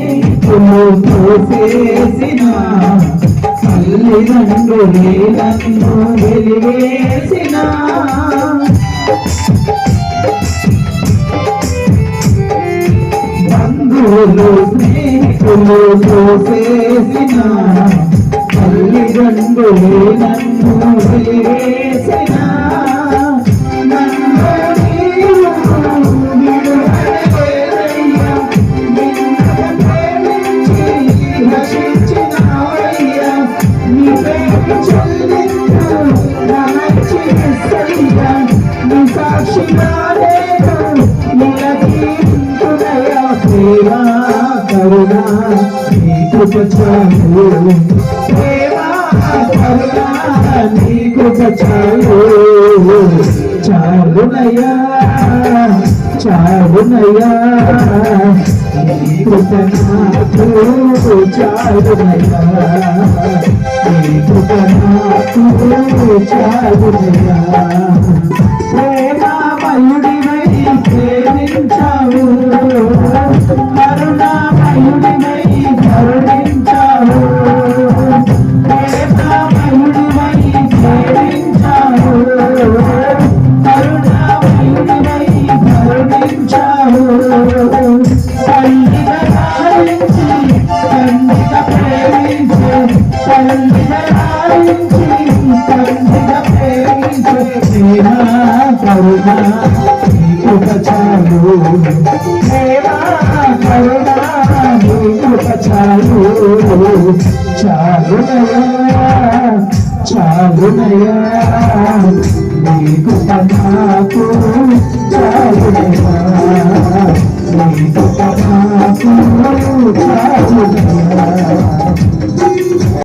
స్నేహితులు తోసేసిన తల్లిదండ్రులే నన్ను వెలివేసిన బంధువులు స్నేహితులు తోసేసిన తల్లిదండ్రులే నన్ను వెలివేసిన కరుణా నీ కృప చాలు ప్రేమా కరుణా నీ కృప చాలు చాలునయ్యా చాలునయ్యా నీ కృప నాకు చాలునయ్యా నీ కృప నాకు చాలునయ్యా ప్రేమామయుడివై ప్రేమించావు కరుణామయుడివై కరుణించావు ప్రేమామయుడివై ప్రేమించావు కరుణామయుడివై కరుణించావు తల్లిగా లాలించి తండ్రిగా ప్రేమించు తల్లిగా లాలించి తండ్రిగా ప్రేమించు ప్రేమ కరుణ నీ కృప చాలు ప్రేమ కరుణ నీ కృప చాలు చాలునయ్యా చాలునయ్యా నీ కృప నాకు చాలునయ్యా నీ కృప నాకు చాలునయ్యా